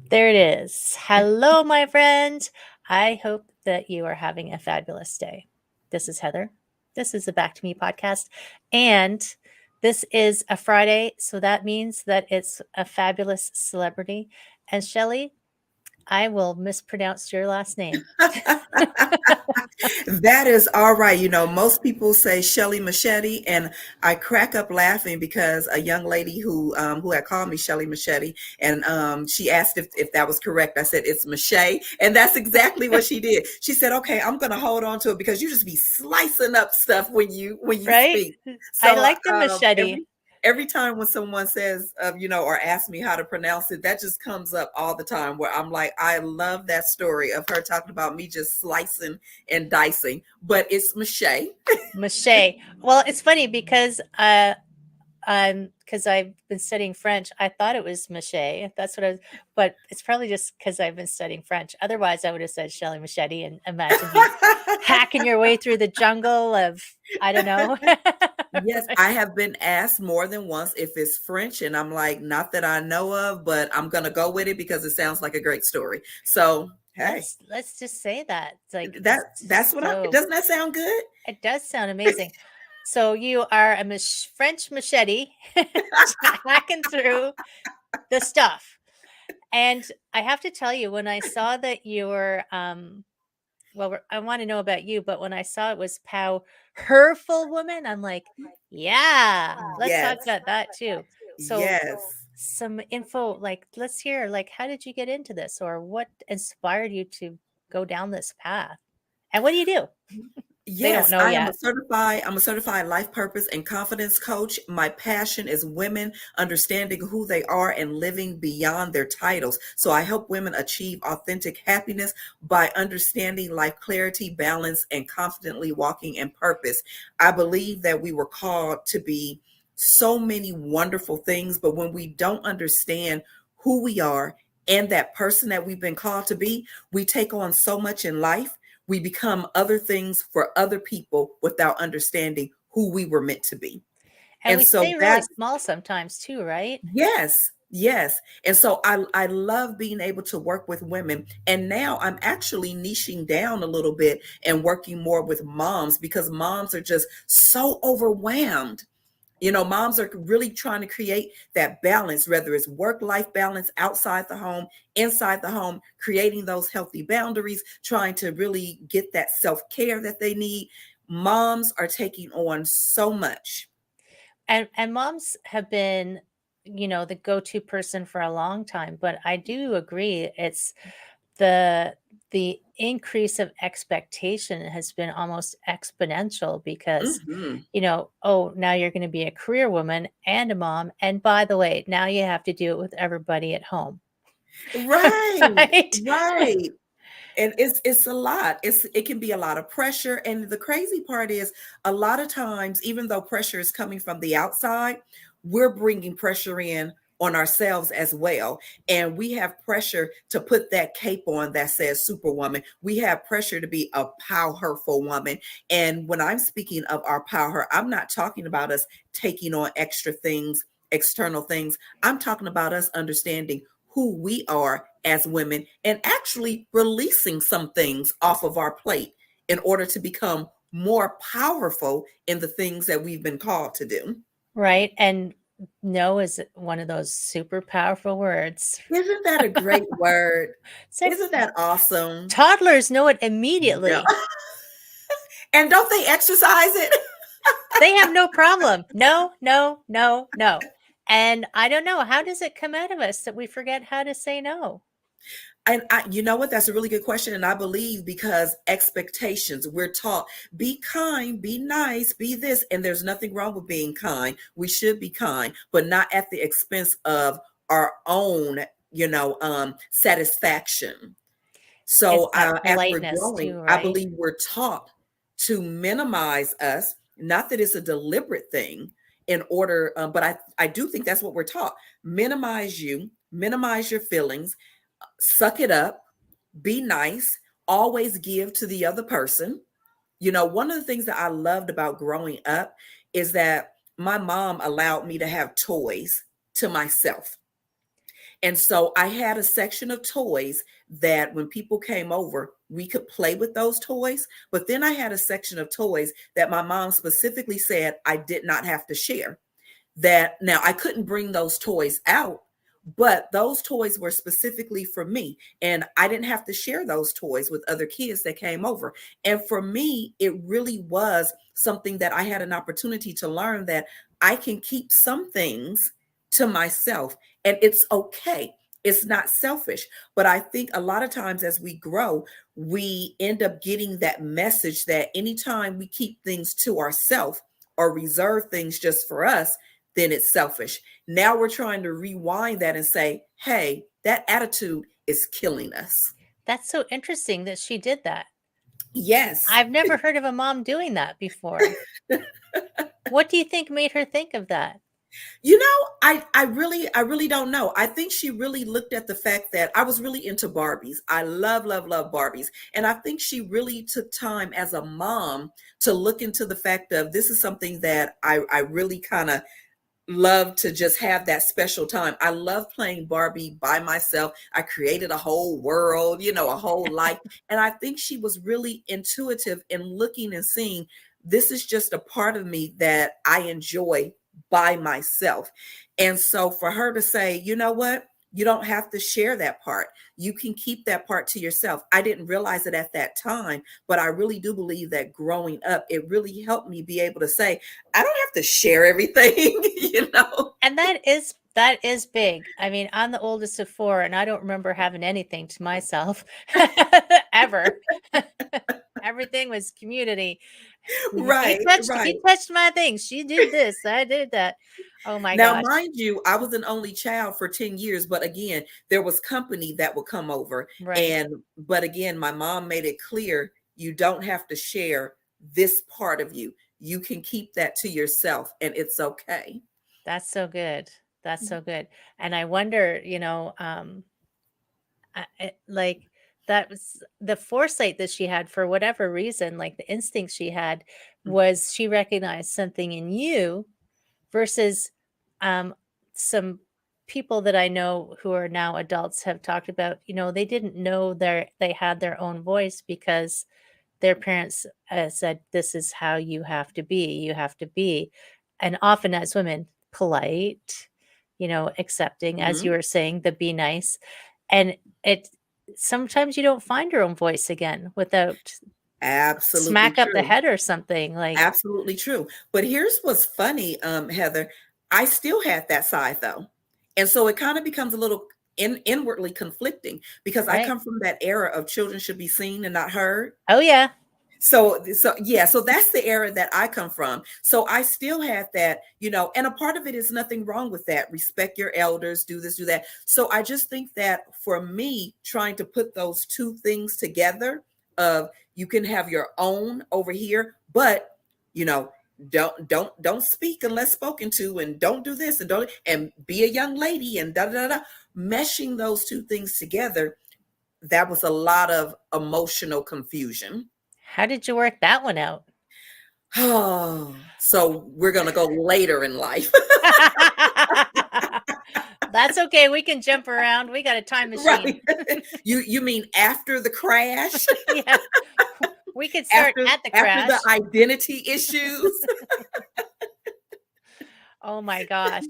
There it is. Hello, my friend. I hope that you are having a fabulous day. This is Heather. This is the Back to Me podcast. And this is a Friday. So that means that it's a fabulous celebrity. And Shelley, I will mispronounce your last name. That is all right. Most people say Shelley Meche'tte, and I crack up laughing because a young lady who had called me Shelley Meche'tte, and she asked if that was correct. I said it's Meche, and that's exactly what she did. She said, "Okay, I'm going to hold on to it because you just be slicing up stuff when you Right? speak." I So like the machete. every time when someone says, or asks me how to pronounce it, that just comes up all the time where I'm like, I love that story of her talking about me just slicing and dicing, but it's Mache. Mache. Well, it's funny because I've been studying French. I thought it was mache. That's what I was, but it's probably just because I've been studying French. Otherwise, I would have said Shelley Machete and imagine you hacking your way through the jungle of, I don't know. Yes, I have been asked more than once if it's French, and I'm like, not that I know of, but I'm gonna go with it because it sounds like a great story. So, hey, Let's just say that. It's like that's what I so doesn't that sound good? it does sound amazing. So you are a French machete hacking through the stuff. And I have to tell you, when I saw that you were, well, I want to know about you, but when I saw it was PowHERful Woman, I'm like, yeah, let's talk Yes, about that too. So, yes. some info, like, let's hear, like, how did you get into this, or what inspired you to go down this path? And what do you do? They don't Yes, know yet. I'm a certified life purpose and confidence coach. My passion is women understanding who they are and living beyond their titles. So I help women achieve authentic happiness by understanding life clarity, balance, and confidently walking in purpose. I believe that we were called to be so many wonderful things, but when we don't understand who we are and that person that we've been called to be, we take on so much in life. We become other things for other people without understanding who we were meant to be. And And we so stay really that, small sometimes too, right? yes, yes. And so I love being able to work with women. And now I'm actually niching down a little bit and working more with moms because moms are just so overwhelmed. Moms are really trying to create that balance, whether it's work life balance outside the home, inside the home, creating those healthy boundaries, trying to really get that self care that they need. Moms are taking on so much. And moms have been, the go-to person for a long time, but I do agree it's the the increase of expectation has been almost exponential because, Hmm. oh, now you're going to be a career woman and a mom, and by the way, now you have to do it with everybody at home. Right, Right? right. And it's a lot. It can be a lot of pressure. And the crazy part is a lot of times, even though pressure is coming from the outside, we're bringing pressure in on ourselves as well. And we have pressure to put that cape on that says superwoman. We have pressure to be a powerful woman. And when I'm speaking of our power, I'm not talking about us taking on extra things, external things. I'm talking about us understanding who we are as women and actually releasing some things off of our plate in order to become more powerful in the things that we've been called to do. Right? And no is one of those super powerful words. Isn't that a great word? So Isn't that awesome? toddlers know it Yeah. immediately. And don't they exercise it? They have no problem. No, no, no, no. And I don't know, how does it come out of us that we forget how to say no? And you know what? That's a really good question. And I believe because expectations, we're taught be kind, be nice, be this. And there's nothing wrong with being kind. We should be kind, but not at the expense of our own, satisfaction. It's So that as we're politeness growing, too, I right? believe we're taught to minimize us. Not that it's a deliberate thing in order, but I do think that's what we're taught. Minimize you, minimize your feelings, suck it up, be nice, always give to the other person. One of the things that I loved about growing up is that my mom allowed me to have toys to myself. And so I had a section of toys that when people came over, we could play with those toys. But then I had a section of toys that my mom specifically said I did not have to share. That now I couldn't bring those toys out, but those toys were specifically for me. And I didn't have to share those toys with other kids that came over. And for me, it really was something that I had an opportunity to learn that I can keep some things to myself and it's okay. It's not selfish. But I think a lot of times as we grow, we end up getting that message that anytime we keep things to ourselves or reserve things just for us, then it's selfish. Now we're trying to rewind that and say, hey, that attitude is killing us. That's so interesting that she did that. Yes. I've never heard of a mom doing that before. What do you think made her think of that? You know, I really don't know. I think she really looked at the fact that I was really into Barbies. I love, love, love Barbies. And I think she really took time as a mom to look into the fact of this is something that I really kind of love to just have that special time. I love playing Barbie by myself. I created a whole world, you know, a whole life. And I think she was really intuitive in looking and seeing this is just a part of me that I enjoy by myself. And so for her to say, you know what? You don't have to share that part. You can keep that part to yourself. I didn't realize it at that time, but I really do believe that growing up, it really helped me be able to say, I don't have to share everything, you know? And that is big. I mean, I'm the oldest of 4 and I don't remember having anything to myself ever. Everything was community. Right, He right. touched my things. She did this. I did that. Oh my Now, gosh. mind you, I was an only child for 10 years, but again, there was company that would come over. Right. But again, my mom made it clear you don't have to share this part of you. You can keep that to yourself and it's okay. That's so good. That's so good. And I wonder, like that was the foresight that she had for whatever reason, like the instinct she had was she recognized something in you versus um, some people that I know who are now adults have talked about, they didn't know they had their own voice because their parents said, this is how you have to be. You have to be. And often as women, polite, accepting, as you Mhm. were saying, the be nice. And it sometimes you don't find your own voice again without Absolutely smack up the true. head or something like, Absolutely true. But here's what's funny, Heather. I still had that side though. And so it kind of becomes a little inwardly conflicting because I right? come from that era of children should be seen and not heard. Oh, yeah. So yeah, so that's the era that I come from. So I still had that, and a part of it is nothing wrong with that. Respect your elders, do this, do that. So I just think that for me, trying to put those two things together of you can have your own over here, but you know, don't speak unless spoken to, and don't do this and don't and be a young lady and da da da. Meshing those two things together, that was a lot of emotional confusion. How did you work that one out? Oh, so we're gonna go later in life. That's okay. We can jump around. We got a time machine. Right. You mean after the crash? Yeah. We could start After at the after the crash. identity issues? Oh my gosh.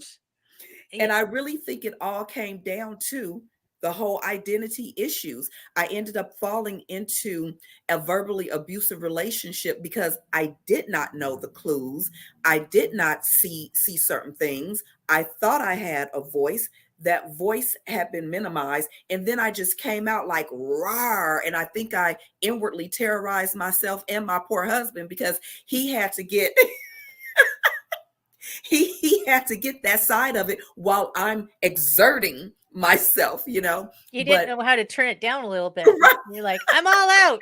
And Ye I really think it all came down to the whole identity issues. I ended up falling into a verbally abusive relationship because I did not know the clues. I did not see certain things. I thought I had a voice. That voice had been minimized. And then I just came out like rawr. And I think I inwardly terrorized myself and my poor husband because he had to get he had to get that side of it while I'm exerting myself. you didn't But know how to turn it down a little bit. You're like, "I'm all out."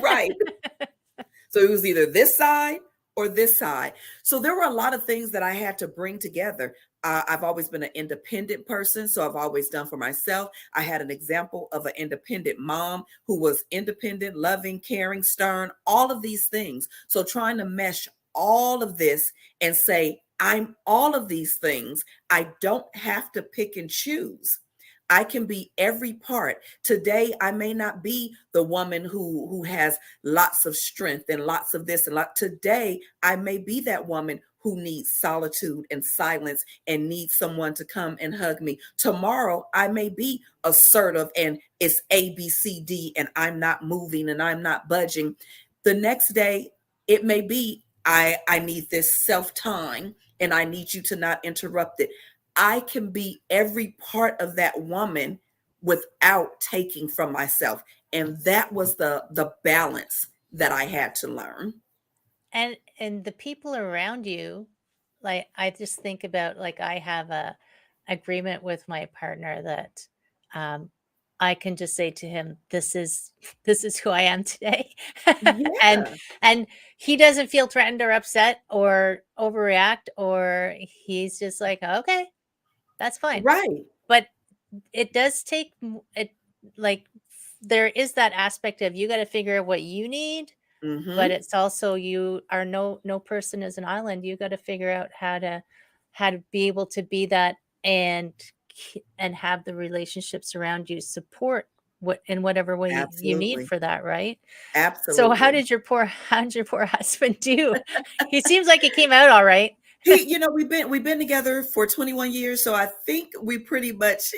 right. So it was either this side or this side. So there were a lot of things that I had to bring together. I've always been an independent person, so I've always done for myself. I had an example of an independent mom who was independent, loving, caring, stern, all of these things. So trying to mesh all of this and say, I'm all of these things. I don't have to pick and choose. I can be every part. Today, I may not be the woman who has lots of strength and lots of this and lot. Today, I may be that woman who needs solitude and silence and needs someone to come and hug me. Tomorrow, I may be assertive and it's A, B, C, D, and I'm not moving and I'm not budging. The next day, it may be I need this self time and I need you to not interrupt it. I can be every part of that woman without taking from myself. And that was the balance that I had to learn. And the people around you, like, I just think about, like, I have a agreement with my partner that um I can just say to him, this is who I am today. and Yeah, and he doesn't feel threatened or upset or overreact, or he's just like, okay, that's fine. right. But it does take it, like, there is that aspect of, you got to figure out what you need, but Hmm. it's also, you are, no person is an island. You got to figure out how to be able to be that, and and have the relationships around you support what in whatever way you need Absolutely. for that, right? So Absolutely. how did your poor husband do? He seems like he came out all right. We've been together for 21 years, so I think we pretty much,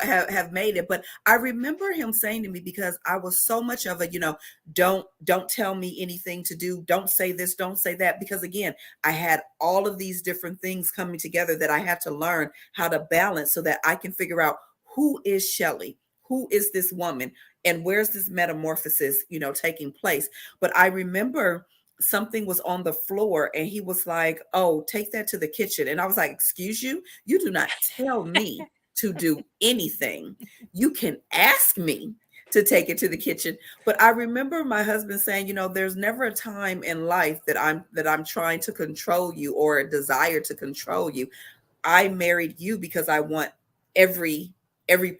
have made it. But I remember him saying to me, because I was so much of a, don't tell me anything to do, don't say this, don't say that, because again, I had all of these different things coming together that I had to learn how to balance so that I can figure out who is Shelley, who is this woman, and where's this metamorphosis, taking place. But I remember something was on the floor and he was like, "Oh, take that to the kitchen." And I was like, "Excuse you? You do not tell me to do anything. You can ask me to take it to the kitchen." But I remember my husband saying, "There's never a time in life that I'm trying to control you or a desire to control you. I married you because I want every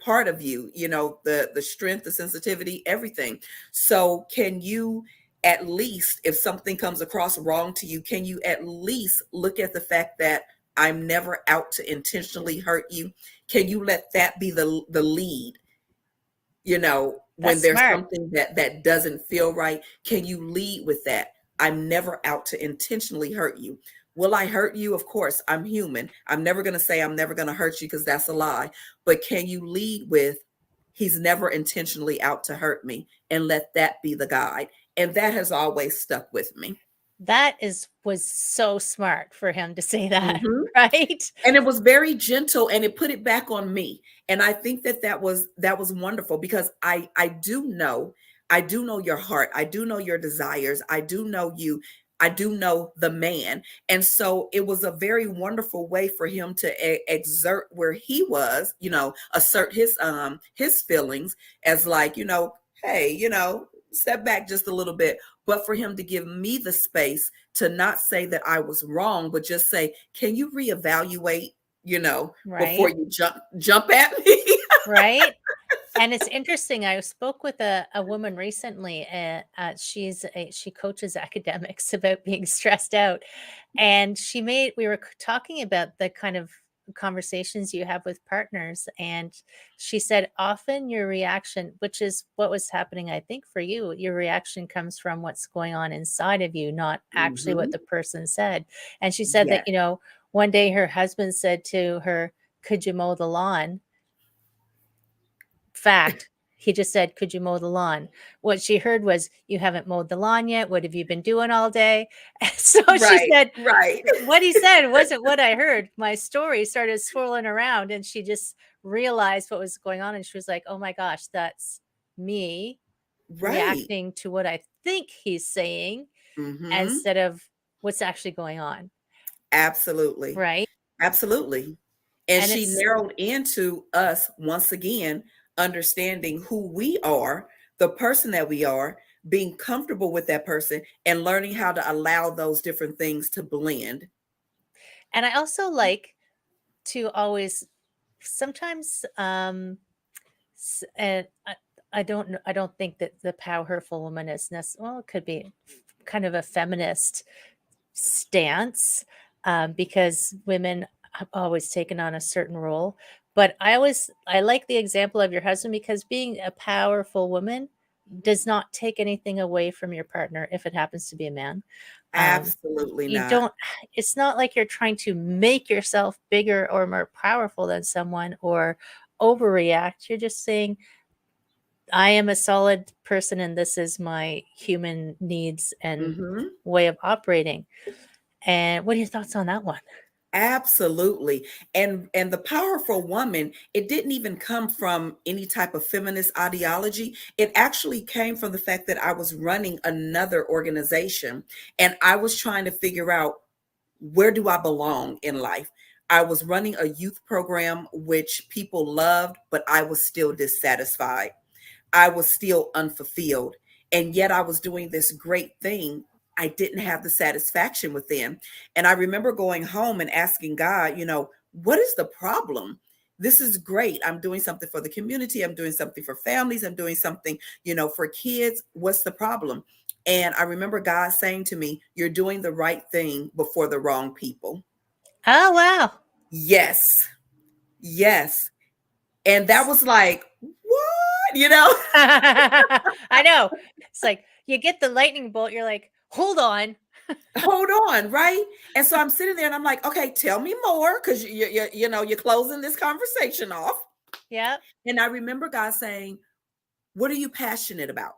part of you, the strength, the sensitivity, everything. So can you at least, if something comes across wrong to you, can you at least look at the fact that I'm never out to intentionally hurt you? Can you let that be the lead, when That's there's smart. something that doesn't feel right? Can you lead with that? I'm never out to intentionally hurt you. Will I hurt you? Of course, I'm human. I'm never going to say I'm never going to hurt you, because that's a lie. But can you lead with, he's never intentionally out to hurt me, and let that be the guide? And that has always stuck with me. That is was so smart for him to say that, Mhm. right? And it was very gentle, and it put it back on me. And I think that was wonderful, because I do know your heart, I do know your desires, I do know you, I do know the man. And so it was a very wonderful way for him to exert where he was, assert his feelings, as like, hey, step back just a little bit. But for him to give me the space to not say that I was wrong, but just say, can you reevaluate, before Right, you jump at me? right. And it's interesting. I spoke with a woman recently, and she coaches academics about being stressed out, and we were talking about the kind of conversations you have with partners, and she said often your reaction, which is what was happening, I think, for you, your reaction comes from what's going on inside of you, not actually what Mhm. the person said. And she said that, Yes. one day her husband said to her, "Could you mow the lawn?" Fact. He just said, "Could you mow the lawn?" What she heard was, "You haven't mowed the lawn yet. What have you been doing all day?" So she Right, said, right. what he said wasn't what I heard. My story started swirling around, and she just realized what was going on. And she was like, "Oh my gosh, that's me Right. reacting to what I think he's saying Mhm. instead of what's actually going on." Absolutely. Right. Absolutely. And And she it's narrowed into us once again, understanding who we are, the person that we are, being comfortable with that person, and learning how to allow those different things to blend. and I also like to always sometimes and I don't think that the PowHERful Woman is well, it could be kind of a feminist stance, because women have always taken on a certain role. But I like the example of your husband, because being a powerful woman does not take anything away from your partner if it happens to be a man. Absolutely You not. don't, it's not like you're trying to make yourself bigger or more powerful than someone or overreact. You're just saying, I am a solid person and this is my human needs and Mhm. way of operating. And what are your thoughts on that one? Absolutely. And the PowHERful Woman, it didn't even come from any type of feminist ideology. It actually came from the fact that I was running another organization and I was trying to figure out, where do I belong in life? I was running a youth program which people loved, but I was still dissatisfied. I was still unfulfilled. And yet I was doing this great thing. I didn't have the satisfaction within. And I remember going home and asking God, what is the problem? This is great. I'm doing something for the community. I'm doing something for families. I'm doing something, for kids. What's the problem? And I remember God saying to me, you're doing the right thing before the wrong people. Oh, wow. Yes. Yes. And that was like, what? I know. It's like you get the lightning bolt. You're like, hold on. Hold on, right? And so I'm sitting there and I'm like, okay, tell me more, because you're closing this conversation off. Yeah. And I remember God saying, what are you passionate about?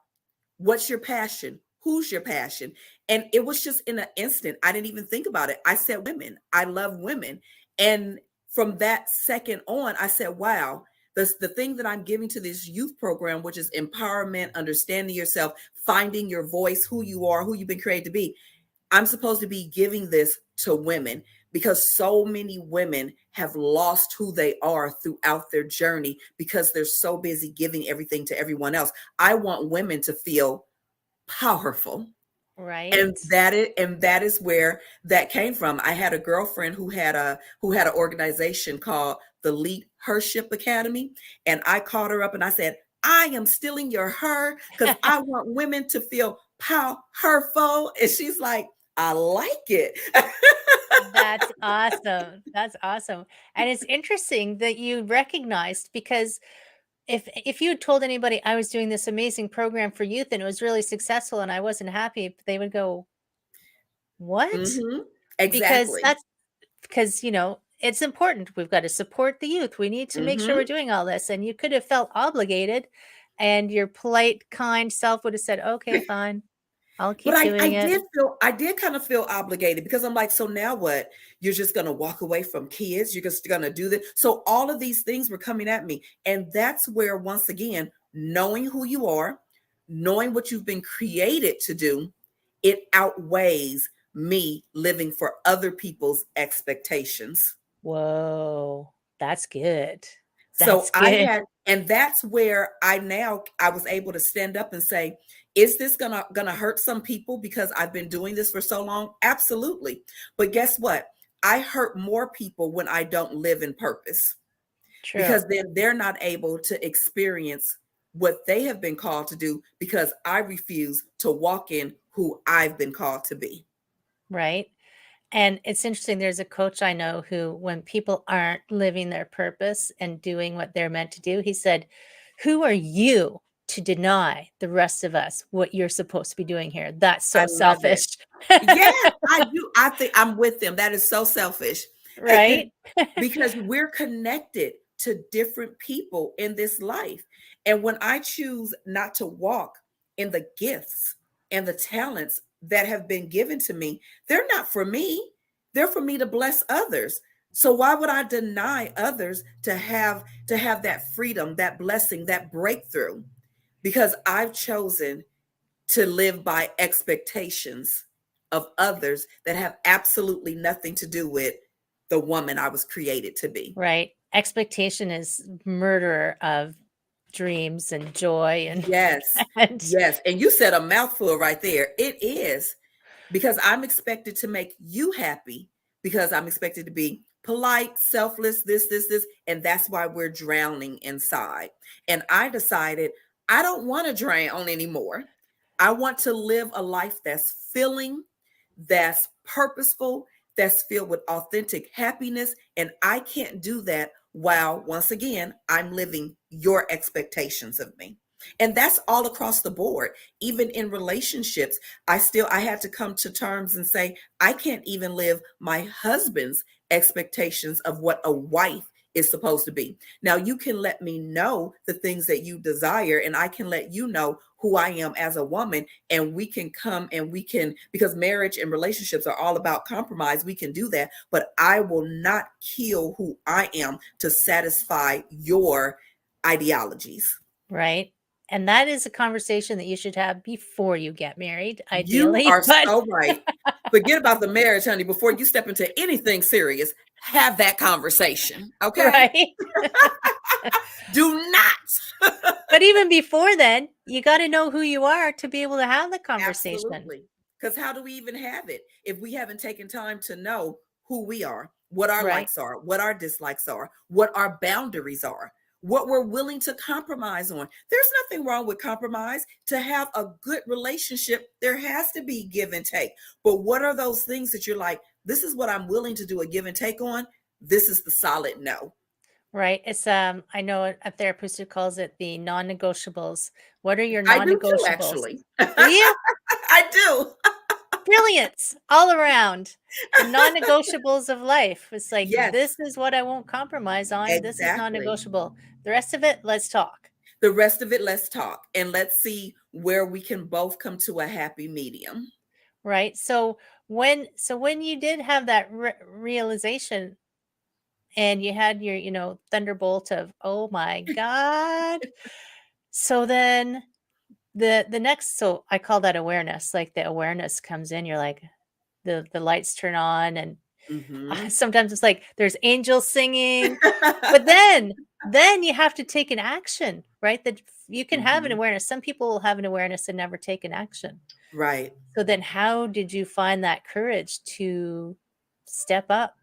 What's your passion? Who's your passion? And it was just in an instant. I didn't even think about it. I said women. I love women. And from that second on, I said, wow, the thing that I'm giving to this youth program, which is empowerment, understanding yourself, finding your voice, who you are, who you've been created to be. I'm supposed to be giving this to women because so many women have lost who they are throughout their journey because they're so busy giving everything to everyone else. I want women to feel powerful. Right. And that is where that came from. I had a girlfriend who had an organization called the Leadership Academy, and I called her up and I said, I am stealing your her because I want women to feel powerful. And she's like, I like it. That's awesome. That's awesome. And it's interesting that you recognized, because if you had told anybody I was doing this amazing program for youth and it was really successful and I wasn't happy, they would go, "What?" Hmm. Because Exactly. it's important. We've got to support the youth. We need to make sure we're Hmm. doing all this. And you could have felt obligated, and your polite, kind self would have said, "Okay, fine. I'll But keep I, doing I it." did kind of feel obligated because I'm like, so now what? You're just going to walk away from kids. You're just going to do this. So all of these things were coming at me. And that's where, once again, knowing who you are, knowing what you've been created to do, it outweighs me living for other people's expectations. Whoa, that's good. So That's good. and that's where I was able to stand up and say, is this gonna hurt some people because I've been doing this for so long? Absolutely. But guess what? I hurt more people when I don't live in purpose, True. because then they're not able to experience what they have been called to do because I refuse to walk in who I've been called to be. Right. And it's interesting, there's a coach I know who, when people aren't living their purpose and doing what they're meant to do, he said, "Who are you to deny the rest of us what you're supposed to be doing here? That's I so love it. selfish." Yes, I do. I think I'm with them. That is so selfish. Right? Because we're connected to different people in this life. And when I choose not to walk in the gifts and the talents that have been given to me, they're not for me. They're for me to bless others. So why would I deny others to have that freedom, that blessing, that breakthrough? Because I've chosen to live by expectations of others that have absolutely nothing to do with the woman I was created to be. Right. Expectation is murderer of dreams and joy and Yes. and Yes. And you said a mouthful right there. It is, because I'm expected to make you happy, because I'm expected to be polite, selfless, this, and that's why we're drowning inside. And I decided I don't want to drown anymore. I want to live a life that's filling, that's purposeful, that's filled with authentic happiness. And I can't do that while once again, I'm living your expectations of me. And that's all across the board. Even in relationships, I had to come to terms and say, I can't even live my husband's expectations of what a wife is supposed to be. Now, you can let me know the things that you desire, and I can let you know who I am as a woman, and we can come and we can, because marriage and relationships are all about compromise, we can do that, but I will not kill who I am to satisfy your ideologies. Right. And that is a conversation that you should have before you get married, You ideally. are But so right. Forget about the marriage, honey. Before you step into anything serious, have that conversation. Okay. right. Do not. But even before then, you got to know who you are to be able to have the conversation. Absolutely. Because how do we even have it if we haven't taken time to know who we are, what our Right. likes are, what our dislikes are, what our boundaries are, what we're willing to compromise on? There's nothing wrong with compromise. To have a good relationship, there has to be give and take. But what are those things that you're like, this is what I'm willing to do a give and take on? This is the solid no. Right. It's I know a therapist who calls it the non-negotiables. What are your I do too, non-negotiables? actually. Do you? I do. Brilliance all around. The non-negotiables of life. It's like, Yes, this is what I won't compromise on. This is exactly. non-negotiable. The rest of it, let's talk. The rest of it, let's talk and let's see where we can both come to a happy medium. Right. So when you did have that realization and you had your, thunderbolt of, oh my God. So then the next, so I call that awareness, like the awareness comes in, you're like, the lights turn on, and Hmm. sometimes it's like there's angels singing, but then you have to take an action, right? That you can have an Hmm. awareness. Some people will have an awareness and never take an action. Right. So then how did you find that courage to step up?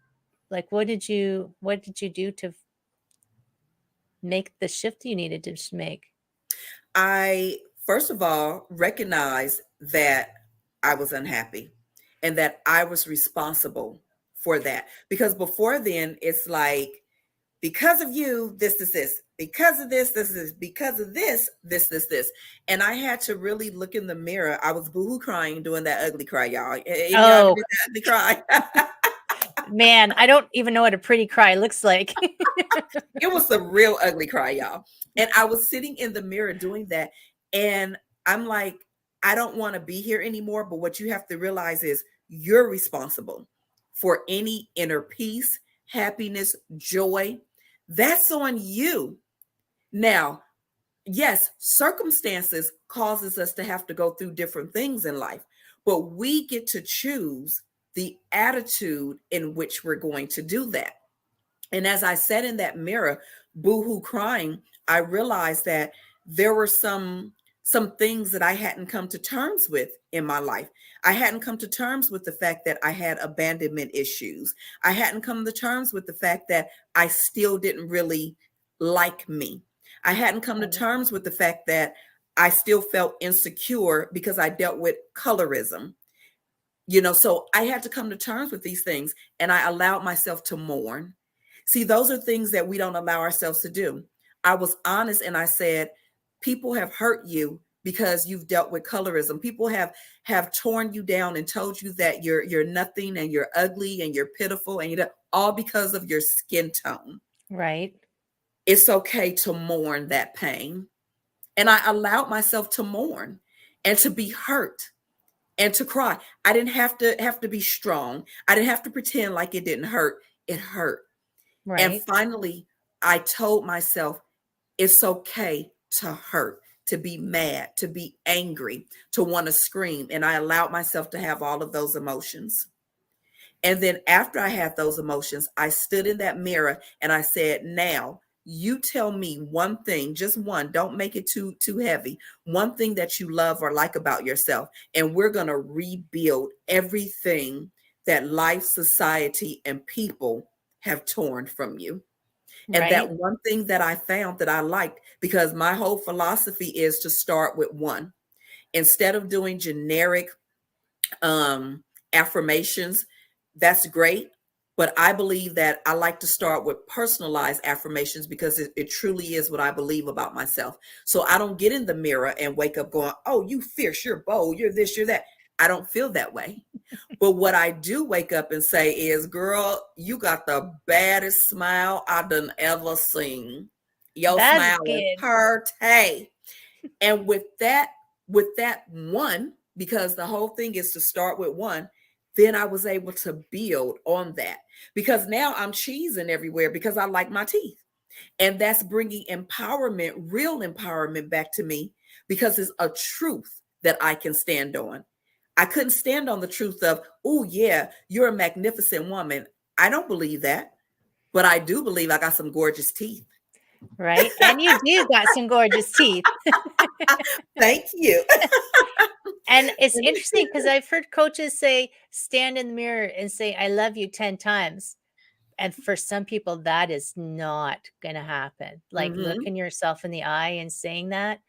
Like what did you do to make the shift you needed to make? I, first of all, recognized that I was unhappy and that I was responsible for that. Because before then, it's like, because of you, this, because of this, because of this. And I had to really look in the mirror. I was boohoo crying, doing that ugly cry, y'all. Any of y'all ever Oh, did that ugly cry? man, I don't even know what a pretty cry looks like. It was a real ugly cry, y'all. And I was sitting in the mirror doing that. And I'm like, I don't want to be here anymore. But what you have to realize is you're responsible for any inner peace, happiness, joy. That's on you. Now, yes, circumstances causes us to have to go through different things in life, but we get to choose the attitude in which we're going to do that. And as I sat in that mirror, boohoo crying, I realized that there were some things that I hadn't come to terms with in my life. I hadn't come to terms with the fact that I had abandonment issues. I hadn't come to terms with the fact that I still didn't really like me. I hadn't come to Right. terms with the fact that I still felt insecure because I dealt with colorism. So I had to come to terms with these things, and I allowed myself to mourn. See, those are things that we don't allow ourselves to do. I was honest and I said, people have hurt you because you've dealt with colorism. People have torn you down and told you that you're nothing and you're ugly and you're pitiful and you're all because of your skin tone. Right. It's okay to mourn that pain. And I allowed myself to mourn and to be hurt and to cry. I didn't have to be strong. I didn't have to pretend like it didn't hurt. It hurt. And Right. finally, I told myself it's okay to hurt, to be mad, to be angry, to want to scream. And I allowed myself to have all of those emotions. And then after I had those emotions, I stood in that mirror and I said, now you tell me one thing, just one, don't make it too heavy. One thing that you love or like about yourself. And we're going to rebuild everything that life, society, and people have torn from you. And that Right. one thing that I found that I liked, because my whole philosophy is to start with one. Instead of doing generic affirmations, that's great. But I believe that I like to start with personalized affirmations because it truly is what I believe about myself. So I don't get in the mirror and wake up going, oh, you fierce, you're bold, you're this, you're that. I don't feel that way. But what I do wake up and say is, girl, you got the baddest smile I done ever seen. Your That's smile is good. pretty. And with that one, because the whole thing is to start with one, then I was able to build on that. Because now I'm cheesing everywhere because I like my teeth. And that's bringing empowerment, real empowerment back to me because it's a truth that I can stand on. I couldn't stand on the truth of, oh, yeah, you're a magnificent woman. I don't believe that, but I do believe I got some gorgeous teeth. Right. And you do got some gorgeous teeth. Thank you. And it's interesting because I've heard coaches say, stand in the mirror and say, I love you 10 times. And for some people, that is not going to happen. Like Mm-hmm. looking yourself in the eye and saying that,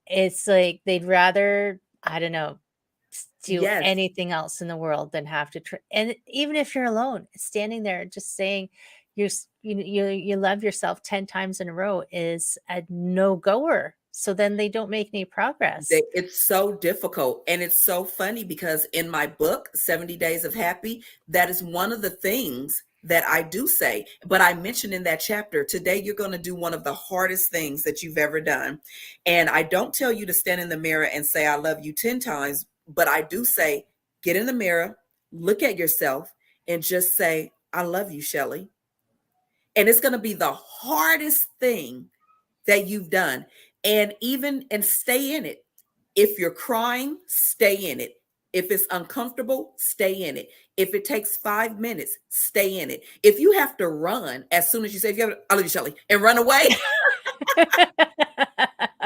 it's like they'd rather, I don't know, do Yes. anything else in the world than have to and even if you're alone, standing there just saying you love yourself 10 times in a row is a no-goer. So then they don't make any progress. It's so difficult. And it's so funny because in my book, 70 Days of Happy, that is one of the things that I do say. But I mentioned in that chapter, today you're going to do one of the hardest things that you've ever done. And I don't tell you to stand in the mirror and say, I love you 10 times, but I do say, get in the mirror, look at yourself, and just say, I love you, Shelley. And it's going to be the hardest thing that you've done. And stay in it. If you're crying, stay in it. If it's uncomfortable, stay in it. If it takes 5 minutes, stay in it. If you have to run as soon as you say, I love you, Shelley, and run away,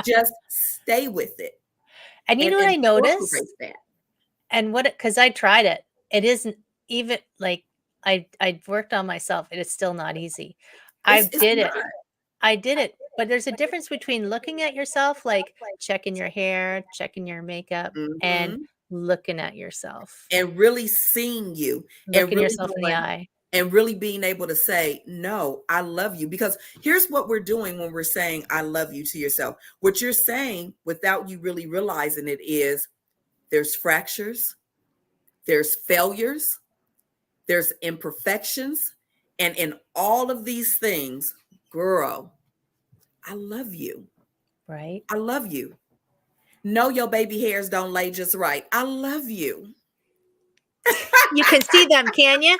just stay with it And you and know what I incorporate noticed? that. And because I tried it, it isn't even like I worked on myself. It is still not easy. I It's did it. not. I did it. But there's a difference between looking at yourself, like checking your hair, checking your makeup, and Mm-hmm. looking at yourself, And really seeing you and looking really yourself in the going eye. and really being able to say, no, I love you. Because here's what we're doing when we're saying, I love you to yourself. What you're saying without you really realizing it is there's fractures, there's failures, there's imperfections. And in all of these things, girl, I love you. Right? I love you. No, your baby hairs don't lay just right. I love you. You can see them, can you?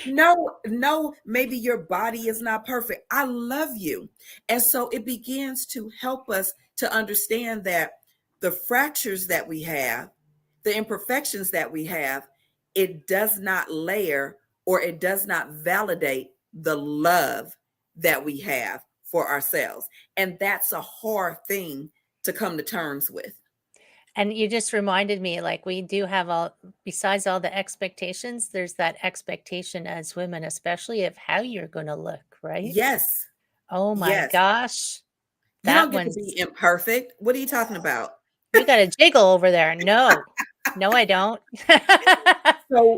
No, maybe your body is not perfect. I love you. And so it begins to help us to understand that the fractures that we have, the imperfections that we have, it does not layer or it does not validate the love that we have for ourselves. And that's a hard thing to come to terms with. And you just reminded me, like, we do have besides all the expectations, there's that expectation as women, especially of how you're going to look, right? Yes, Oh my yes. gosh. You don't That get to one's, be imperfect. What are you talking about? you got a jiggle over there. No, no, I don't.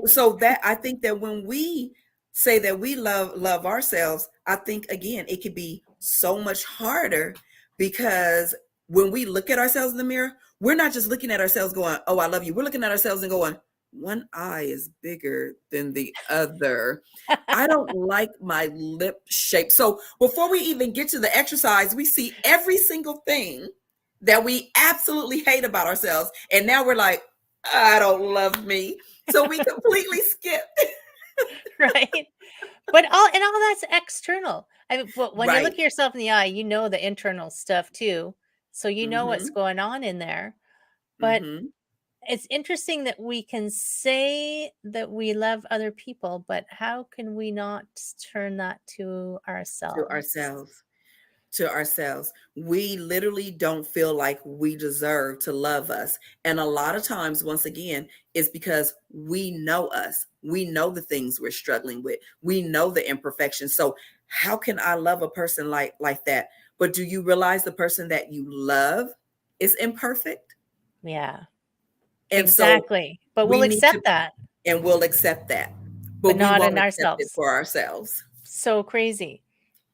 So that I think that when we say that we love ourselves, I think again it could be so much harder because when we look at ourselves in the mirror, we're not just looking at ourselves going, "Oh, I love you." We're looking at ourselves and going, "One eye is bigger than the other. I don't like my lip shape." So before we even get to the exercise, we see every single thing that we absolutely hate about ourselves, and now we're like, I don't love me. So we completely skip. Right? But all that's external. I mean, but when you look Right. at yourself in the eye, you know the internal stuff too. So you know what's Mm-hmm. going on in there. But Mm-hmm. it's interesting that we can say that we love other people, but how can we not turn that to To ourselves? ourselves. To ourselves. We literally don't feel like we deserve to love us. And a lot of times, once again, it's because we know us. We know the things we're struggling with. We know the imperfections. So how can I love a person like that? But do you realize the person that you love is imperfect? Yeah, And so exactly. But we'll we need to accept that. and we'll accept that, but but we not in won't accept it ourselves. for ourselves. So crazy.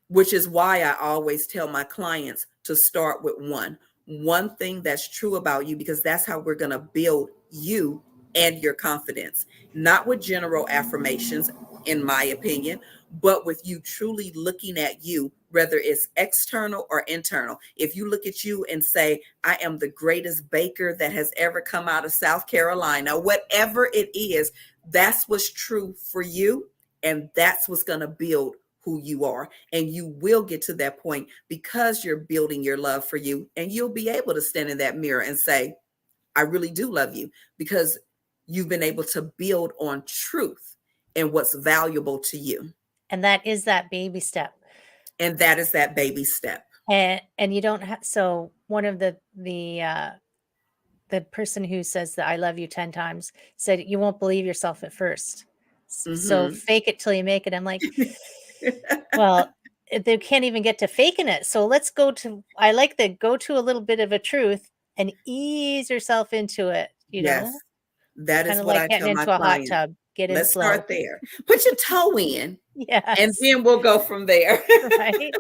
Which is why I always tell my clients to start with one thing that's true about you, because that's how we're going to build you and your confidence, not with general affirmations, in my opinion, but with you truly looking at you, whether it's external or internal. If you look at you and say, I am the greatest baker that has ever come out of South Carolina, whatever it is, that's what's true for you. And that's what's going to build who you are. And you will get to that point because you're building your love for you. And you'll be able to stand in that mirror and say, I really do love you, because you've been able to build on truth and what's valuable to you. And that is that baby step. And that is that baby step. And you don't have, so one of the person who says that I love you 10 times said, you won't believe yourself at first. So Mm-hmm. fake it till you make it. I'm like, well, they can't even get to faking it. So let's go to, I like the go to a little bit of a truth and ease yourself into it, Yes, that kind is of what like I getting tell my into a hot clients. tub, get in Let's slow. start there. Put your toe in, and Yes. then we'll go from there. Right.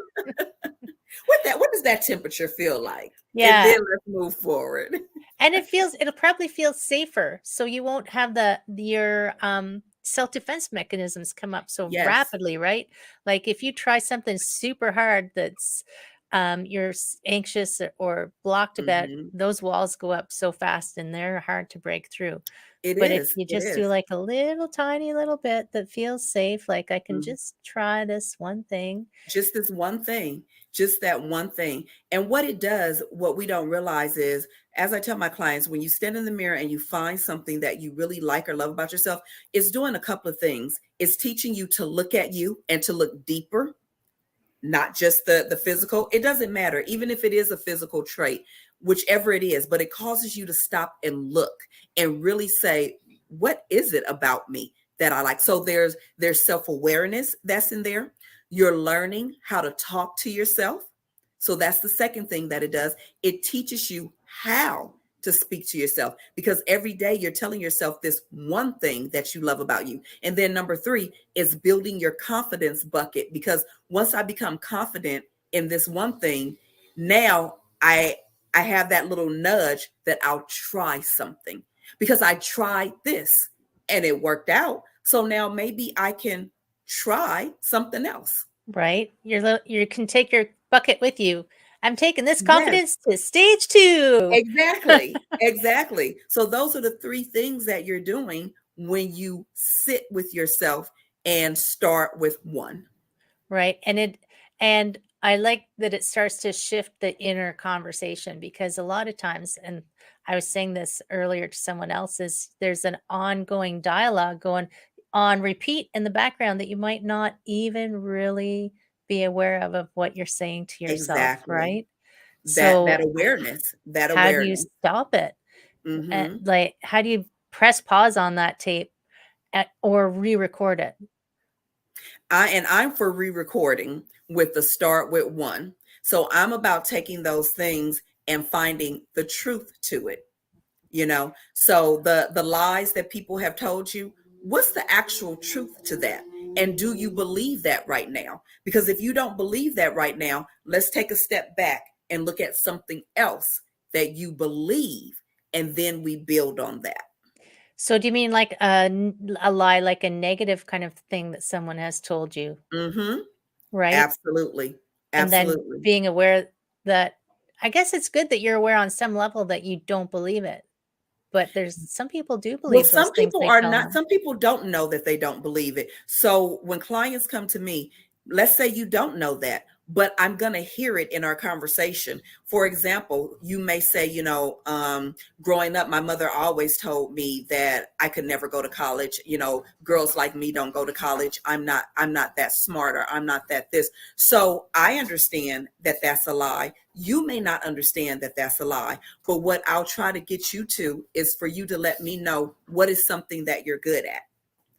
What does that temperature feel like? And then Yeah. let's move forward. And it'll probably feel safer. So you won't have your self-defense mechanisms come up so Yes. rapidly, right? Like if you try something super hard that's you're anxious or blocked about, Hmm. those walls go up so fast and they're hard to break through. It But if is. you It just do is. like a little tiny little bit that feels safe, like I can Mhm. just try this one thing. Just this one thing, just that one thing. And what it does, what we don't realize is, as I tell my clients, when you stand in the mirror and you find something that you really like or love about yourself, it's doing a couple of things. It's teaching you to look at you and to look deeper, not just the physical. It doesn't matter, even if it is a physical trait, whichever it is, but it causes you to stop and look and really say, what is it about me that I like? So there's self-awareness that's in there. You're learning how to talk to yourself. So that's the second thing that it does. It teaches you how to speak to yourself, because every day you're telling yourself this one thing that you love about you. And then number three is building your confidence bucket, because once I become confident in this one thing, now I have that little nudge that I'll try something, because I tried this and it worked out. So now maybe I can try something else. Right? You can take your bucket with you. I'm taking this Yes. confidence to stage 2. Exactly. Exactly. So those are the three things that you're doing when you sit with yourself and start with one. Right? And I like that it starts to shift the inner conversation, because a lot of times, and I was saying this earlier to someone else, is there's an ongoing dialogue going on repeat in the background that you might not even really be aware of what you're saying to yourself, Exactly. right? That So awareness, that how do you awareness. stop it? Hmm. Like, how do you press pause on that tape or re-record it? I'm for re-recording with the start with one. So I'm about taking those things and finding the truth to it. So the lies that people have told you, what's the actual truth to that? And do you believe that right now? Because if you don't believe that right now, let's take a step back and look at something else that you believe, and then we build on that. So do you mean like a lie, like a negative kind of thing that someone has told you, Hmm. right? Absolutely. And then Absolutely. being aware that, I guess it's good that you're aware on some level that you don't believe it, but there's some people do Well, believe those things they tell them. some people don't know that they don't believe it. So when clients come to me, let's say you don't know that, but I'm going to hear it in our conversation. For example, you may say, growing up, my mother always told me that I could never go to college. Girls like me don't go to college. I'm not that smart, or I'm not that this. So I understand that that's a lie. You may not understand that that's a lie. But what I'll try to get you to is for you to let me know what is something that you're good at.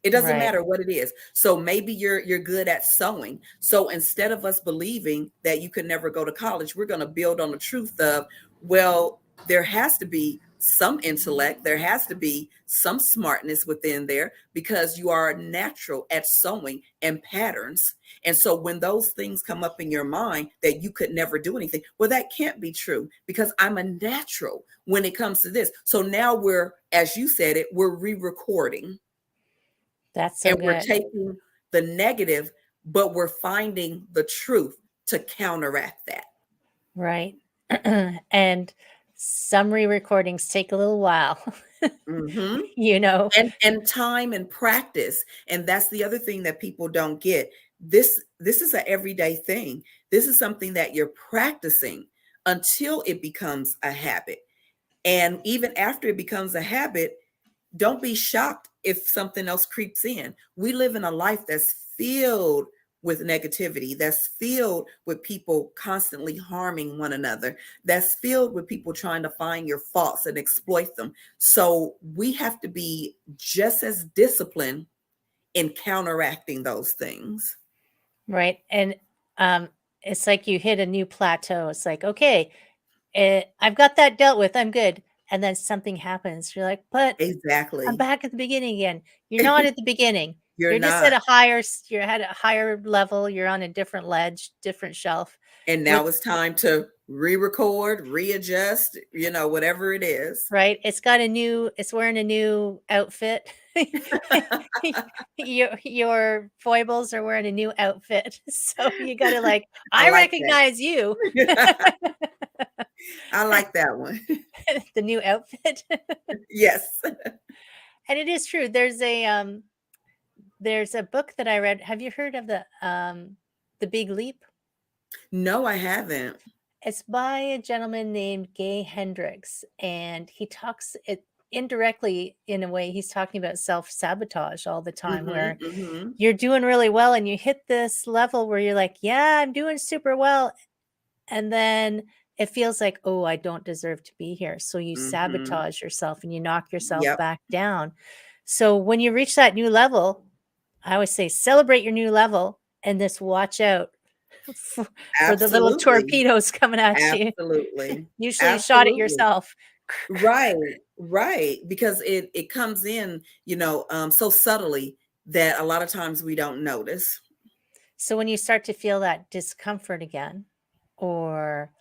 It doesn't Right. matter what it is. So maybe you're good at sewing. So instead of us believing that you could never go to college, we're going to build on the truth of, well, there has to be some intellect. There has to be some smartness within there because you are natural at sewing and patterns. And so when those things come up in your mind that you could never do anything, well, that can't be true because I'm a natural when it comes to this. So now we're, as you said it, we're re-recording That's so and we're good. taking the negative, but we're finding the truth to counteract that. Right. And some re-recordings take a little while, Mm-hmm. you know. And time and practice, and that's the other thing that people don't get. This is an everyday thing. This is something that you're practicing until it becomes a habit, and even after it becomes a habit, don't be shocked if something else creeps in. We live in a life that's filled with negativity, that's filled with people constantly harming one another, that's filled with people trying to find your faults and exploit them. So we have to be just as disciplined in counteracting those things. Right. And it's like you hit a new plateau. It's like, okay, I've got that dealt with. I'm good. And then something happens. You're like, but I'm Exactly. back at the beginning again. You're not at the beginning. You're You're just at not. a higher, you're at a higher level. You're on a different ledge, different shelf. And With now it's time to re-record, readjust, whatever it is. right, it's wearing a new outfit. Your foibles are wearing a new outfit. So you got to like, I I like that. recognize you. I like that one. The new outfit. Yes. And it is true. There's a book that I read. Have you heard of the Big Leap? No, I haven't. It's by a gentleman named Gay Hendricks, and he talks it indirectly in a way. He's talking about self-sabotage all the time, Mhm, where mhm, you're doing really well and you hit this level where you're like, yeah, I'm doing super well. And then it feels like, oh, I don't deserve to be here. So you mhm. sabotage yourself and you knock yourself Yep, back down. So when you reach that new level, I always say celebrate your new level and just watch out for the little absolutely, torpedoes coming at you. absolutely, Usually shot at absolutely. yourself. Right, right, because it comes in, so subtly that a lot of times we don't notice. So when you start to feel that discomfort again, or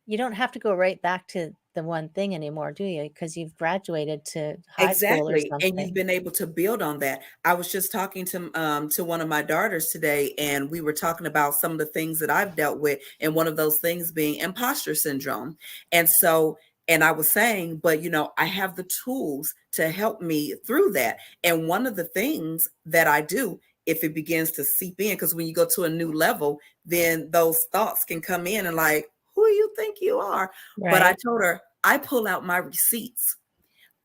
you don't have to go right back to the one thing anymore, do you? Because you've graduated to high school or Exactly, and you've something. been able to build on that. I was just talking to one of my daughters today, and we were talking about some of the things that I've dealt with, and one of those things being imposter syndrome. And so, and I was saying, but I have the tools to help me through that. And one of the things that I do, if it begins to seep in, because when you go to a new level, then those thoughts can come in and like, who do you think you are? But I Right. told her, I pull out my receipts.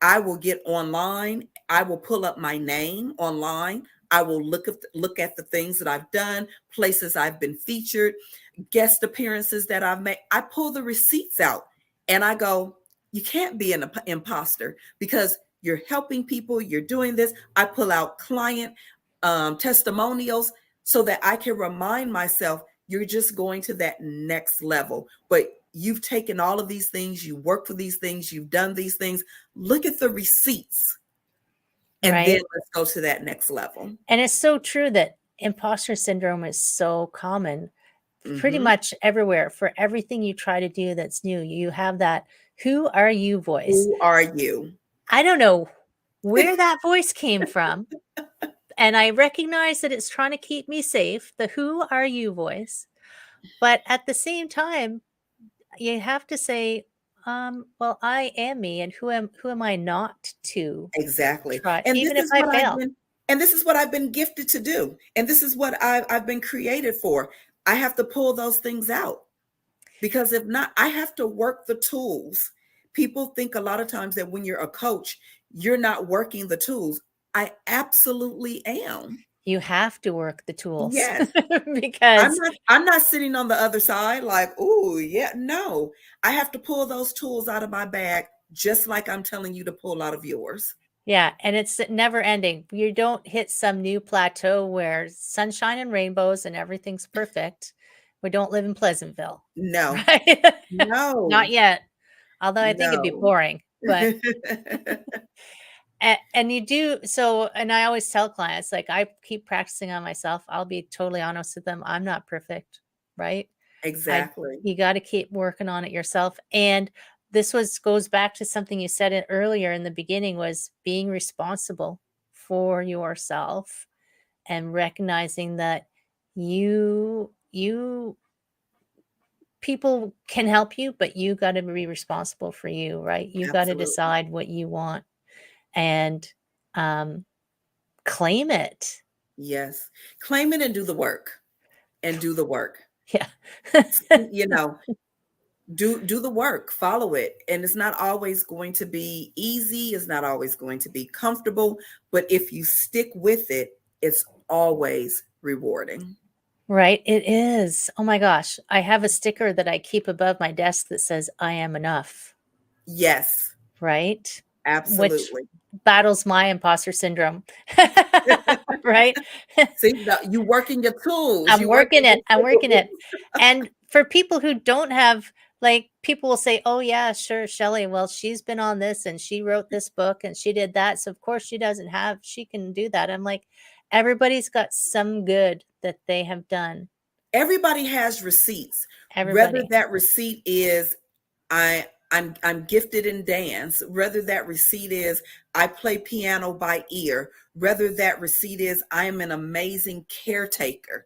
I will get online. I will pull up my name online. I will look at the things that I've done, places I've been featured, guest appearances that I've made. I pull the receipts out and I go, you can't be an imposter because you're helping people, you're doing this. I pull out client testimonials so that I can remind myself you're just going to that next level. But you've taken all of these things, you work for these things, you've done these things. Look at the receipts, and then Right. let's go to that next level. And it's so true that imposter syndrome is so common pretty Hmm. much everywhere. For everything you try to do that's new, you have that who are you voice. Who are you? I don't know where that voice came from. And I recognize that it's trying to keep me safe, the who are you voice. But at the same time, you have to say, well, I am me, and who am I not to Exactly. try, And even if I fail? this is what I've been gifted to do. And this is what I've been created for. I have to pull those things out because if not, I have to work the tools. People think a lot of times that when you're a coach, you're not working the tools. I absolutely am. You have to work the tools Yes. I'm because not I'm not sitting on the other side like, "Oh, yeah." No. I have to pull those tools out of my bag just like I'm telling you to pull out of yours. yeah, and it's never ending. You don't hit some new plateau where sunshine and rainbows and everything's perfect. We don't live in Pleasantville, No. right? Not No. yet. Although I think it'd be No. boring. But and you do so, and I always tell clients, like, I keep practicing on myself. I'll be totally honest with them. I'm not perfect, right? I Exactly. You got to keep working on it yourself. And this goes back to something you said it earlier in the beginning, was being responsible for yourself and recognizing that you people can help you, but you got to be responsible for you, right? You got to Absolutely. decide what you want and um claim it. Yes. Claim it and do the work. And do the work. Yeah. You know, do the work, follow it. And it's not always going to be easy, it's not always going to be comfortable, but if you stick with it, it's always rewarding. Right, it is. Oh my gosh, I have a sticker that I keep above my desk that says, "I am enough," Yes, right? Which absolutely. battles my imposter syndrome. Right? See, you working your tools, I'm you working working your it, I'm working tools. it. And for people who don't have, like, people will say, "Oh, yeah, sure, Shelley, well, she's been on this and she wrote this book and she did that, so of course she can do that." I'm like, everybody's got some good that they have done. Everybody has receipts, whether Everybody. that receipt is I'm gifted in dance, whether that receipt is I play piano by ear, whether that receipt is I am an amazing caretaker.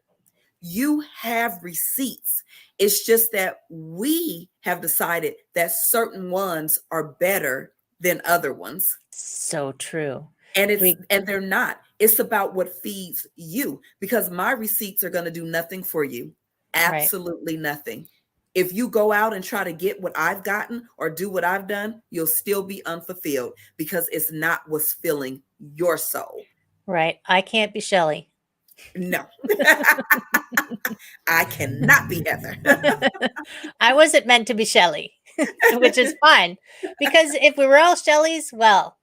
You have receipts. It's just that we have decided that certain ones are better than other ones. So true. We And they're not. It's about what feeds you, because my receipts are going to do nothing for you. Right, Absolutely nothing. If you go out and try to get what I've gotten or do what I've done, you'll still be unfulfilled because it's not what's filling your soul. right. I can't be Shelley. No. I cannot be Heather. I wasn't meant to be Shelley, which is fine, because if we were all Shelleys, well,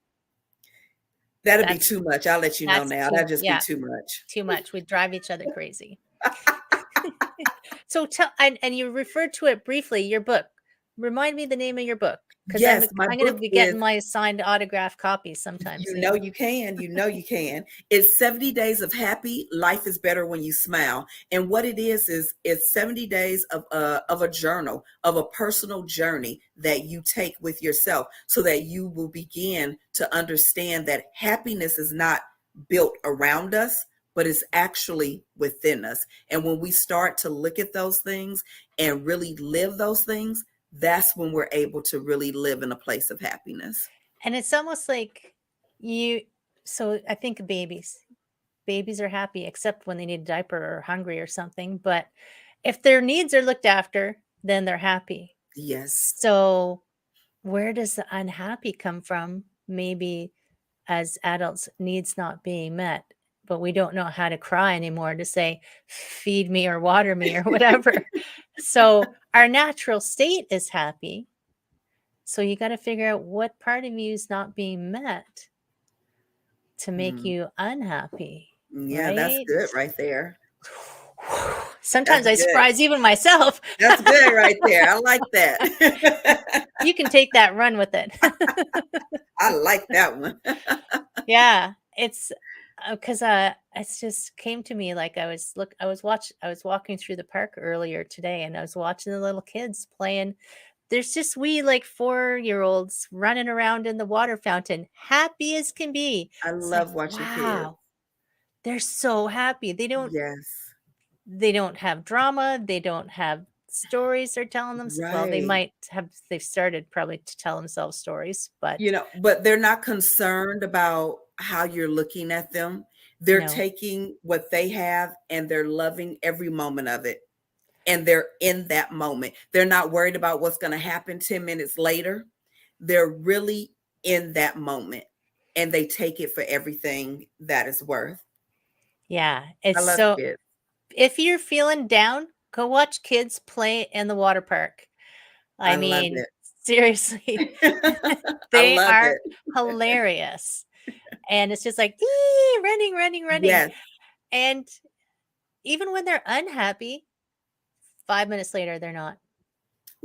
That'd be that's too much. I'll let you know that's now. too, That'd just be yeah, too much. too much. We'd drive each other crazy. So tell, and you referred to it briefly, your book. Remind me the name of your book, because Yes, my I'm gonna book be is getting my signed autograph copies sometime You know soon. you can. You know you can. It's 70 days of happy. Life is better when you smile. And what it is it's 70 days of a journal, of a personal journey that you take with yourself so that you will begin to understand that happiness is not built around us, but it's actually within us. And when we start to look at those things and really live those things, that's when we're able to really live in a place of happiness. And it's almost like you, so I think of babies. Babies are happy except when they need a diaper or hungry or something, but if their needs are looked after, then they're happy. Yes. So where does the unhappy come from? Maybe as adults, needs not being met, but we don't know how to cry anymore to say, feed me or water me or whatever. So our natural state is happy. So you got to figure out what part of you is not being met to make Mm. you unhappy, Yeah, that's right? good right there. Sometimes That's I good. surprise even myself. That's good right there. I like that. You can take that, run with it. I like that one. Yeah, it's because it's just came to me, like, I was walking through the park earlier today and I was watching the little kids playing. There's just wee, like, 4-year-olds running around in the water fountain, happy as can be. I It's like, love watching kids. wow, they're so happy. Yes. They don't have drama, they don't have stories they're telling them. Well, Right. they've started probably to tell themselves stories, but But they're not concerned about how you're looking at them. They're no. taking what they have and they're loving every moment of it. And they're in that moment. They're not worried about what's going to happen 10 minutes later. They're really in that moment and they take it for everything that it's worth. Yeah, I it's love so, kids. if you're feeling down, go watch kids play in the water park. I I love mean, it. seriously, I they love are it. hilarious. And it's just like, "Ee, running, running, running." Yes, And even when they're unhappy, 5 minutes later, they're not.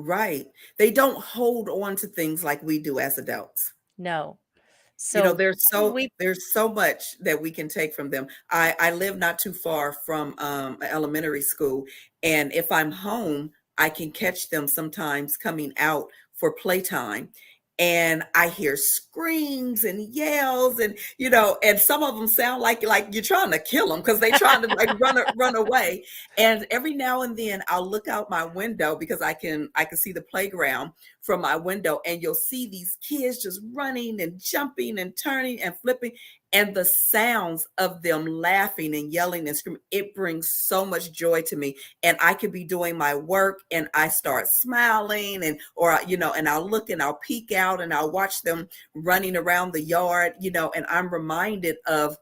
Right. They don't hold on to things like we do as adults. No. You know, So we there's so much that we can take from them. I live not too far from an elementary school, and if I'm home, I can catch them sometimes coming out for playtime. And I hear screams and yells, and and some of them sound like you're trying to kill them because they trying to like run away. And every now and then I'll look out my window because I can see the playground from my window, and you'll see these kids just running and jumping and turning and flipping, and the sounds of them laughing and yelling and screaming, it brings so much joy to me. And I could be doing my work and I start smiling, and I'll look and I'll peek out and I'll watch them running around the yard, and I'm reminded of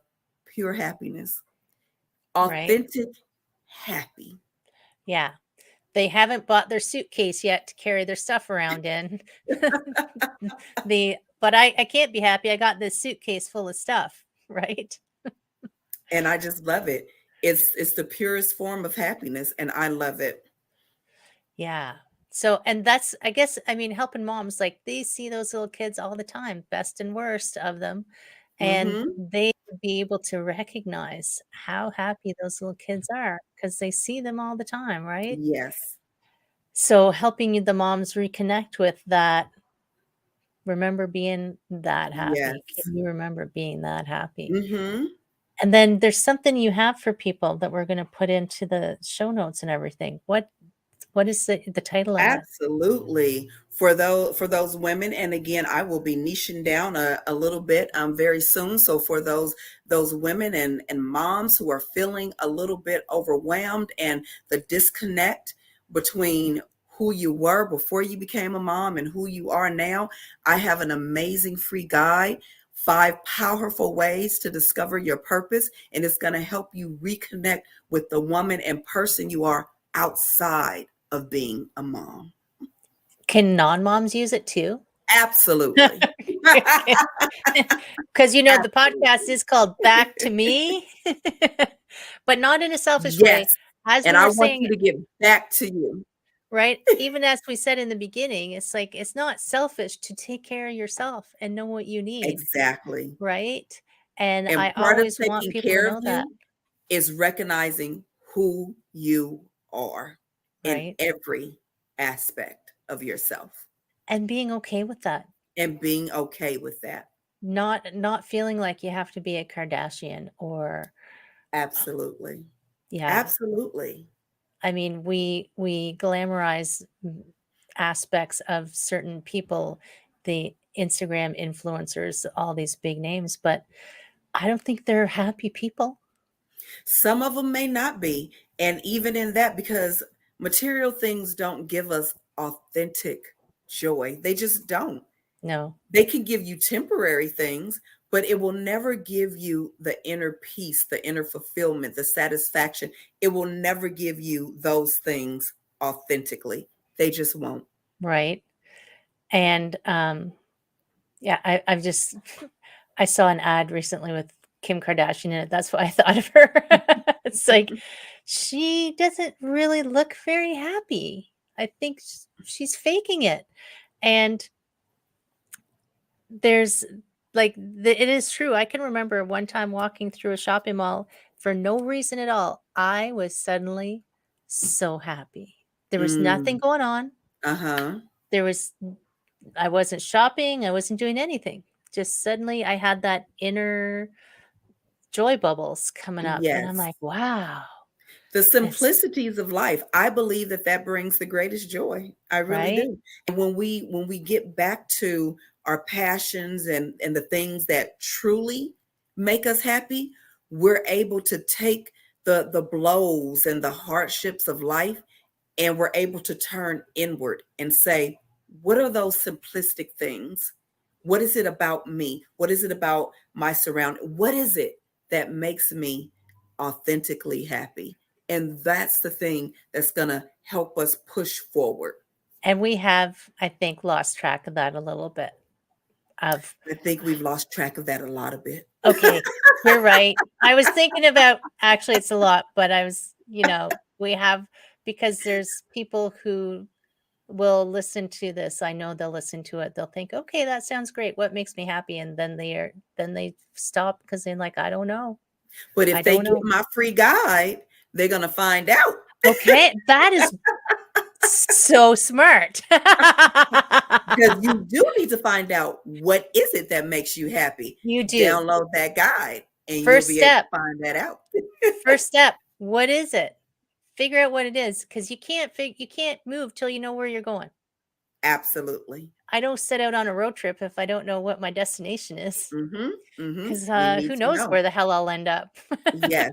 pure happiness, right. authentic happy. Yeah. They haven't bought their suitcase yet to carry their stuff around in. But I can't be happy. I got this suitcase full of stuff, right? And I just love it. It's the purest form of happiness, and I love it. Yeah. So, and that's, I guess, I mean, helping moms, like they see those little kids all the time, best and worst of them, and Hmm. they would be able to recognize how happy those little kids are because they see them all the time, right? Yes. So, helping the moms reconnect with that, remember being that happy. Yes. Can you remember being that happy? Hmm. And then there's something you have for people that we're going to put into the show notes and everything. What is the title of it? Absolutely. For those women, and again, I will be niching down a little bit very soon. So for those women and moms who are feeling a little bit overwhelmed and the disconnect between who you were before you became a mom and who you are now, I have an amazing free guide, 5 powerful ways to discover your purpose, and it's going to help you reconnect with the woman and person you are outside of being a mom. Can non-moms use it too? Absolutely. Because the podcast is called Back to Me, but not in a selfish way. Yes. As And we I were want saying, you to get back to you. right? Even as we said in the beginning, it's like it's not selfish to take care of yourself and know what you need, Exactly. right? And And I part of always want taking people to care of know that, you is recognizing who you are in right? every aspect of yourself And being okay with that. and being okay with that. Not feeling like you have to be a Kardashian or Absolutely. yeah. Absolutely. I mean, we glamorize aspects of certain people, the Instagram influencers, all these big names, but I don't think they're happy people. Some of them may not be. And even in that, because material things don't give us authentic joy, they just don't. No, They can give you temporary things, but it will never give you the inner peace, the inner fulfillment, the satisfaction. It will never give you those things authentically. They just won't. right? And yeah, I've just I saw an ad recently with Kim Kardashian in it. That's why I thought of her. It's like she doesn't really look very happy. I think she's faking it. And there's it is true. I can remember one time walking through a shopping mall for no reason at all. I was suddenly so happy. There was nothing Mm, going on. uh-huh. There was I wasn't shopping, I wasn't doing anything. Just suddenly I had that inner joy bubbles coming up and I'm Yes. like, "Wow." The It's simplicities of life, I believe that that brings the greatest joy. I really right? do. And when we get back to our passions and the things that truly make us happy, we're able to take the blows and the hardships of life, and we're able to turn inward and say, what are those simplistic things? What is it about me? What is it about my surrounding? What is it that makes me authentically happy? And that's the thing that's going to help us push forward. And we have, I think, lost track of that a little bit of I think we've lost track of that a lot a bit. okay, you're right. I was thinking about actually it's a lot, but I was, we have because there's people who will listen to this, I know they'll listen to it. They'll think, okay, that sounds great. What makes me happy? And then they stop because they're like, I don't know. But I if they don't get know. my free guide, they're going to find out. Okay, that is so smart. Because you do need to find out what is it that makes you happy. You do. Download that guide and you'll First be able step. to find that out. First step. What is it? Figure out what it is, because you can't move till you know where you're going. Absolutely. I don't set out on a road trip if I don't know what my destination is, because We need who to knows know. where the hell I'll end up. Yes,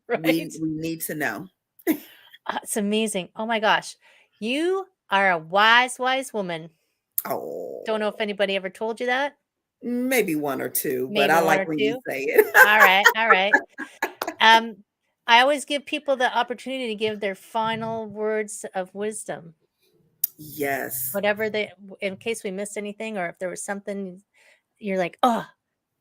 Right? we need to know. It's amazing. Oh my gosh. You are a wise, wise woman. Don't know if Oh, anybody ever told you that. maybe one or two, but Maybe I one like or when you two. say it. All right. All right. Um, I always give people the opportunity to give their final words of wisdom, Yes. whatever in case we missed anything, or if there was something you're like, oh,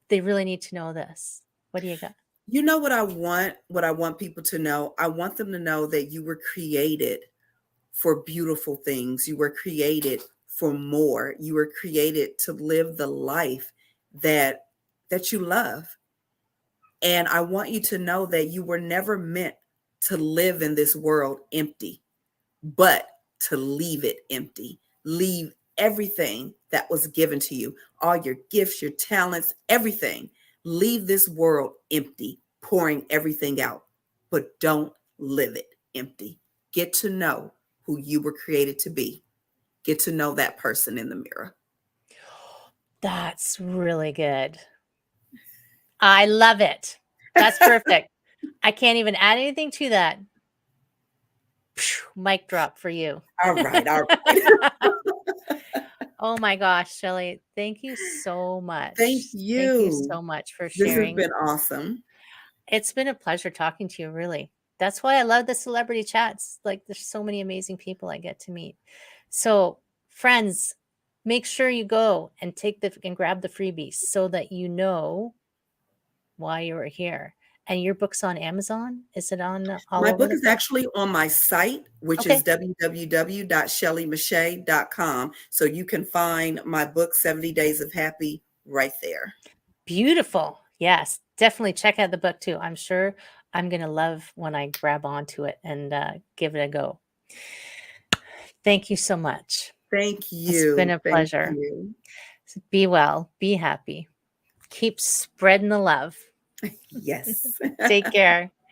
they really need to know this. What do you got? You know what I want? What I want people to know? I want them to know that you were created for beautiful things. You were created for more. You were created to live the life that you love. And I want you to know that you were never meant to live in this world empty, but to leave it empty. Leave everything that was given to you, all your gifts, your talents, everything. Leave this world empty, pouring everything out, but don't live it empty. Get to know who you were created to be. Get to know that person in the mirror. That's really good. I love it. That's perfect. I can't even add anything to that. Mic drop for you. All right, all right. Oh my gosh, Shelley, thank you so Thank much. Thank you you. so much for This has sharing. been awesome. It's been a pleasure talking to you, really. That's why I love the celebrity chats. Like, there's so many amazing people I get to meet. So, friends, make sure you go and grab the freebies so that you know why you were here. And your book's on Amazon? Is it on all My over book the is place? actually on my site, which is Okay. www.shelleymeche'tte.com. So you can find my book, 70 Days of Happy, right there. Beautiful. Yes, definitely check out the book too. I'm sure I'm going to love when I grab onto it and give it a go. Thank you so much. Thank It's been you. a Thank pleasure. you. Be well, be happy, keep spreading the love. Yes. Take care.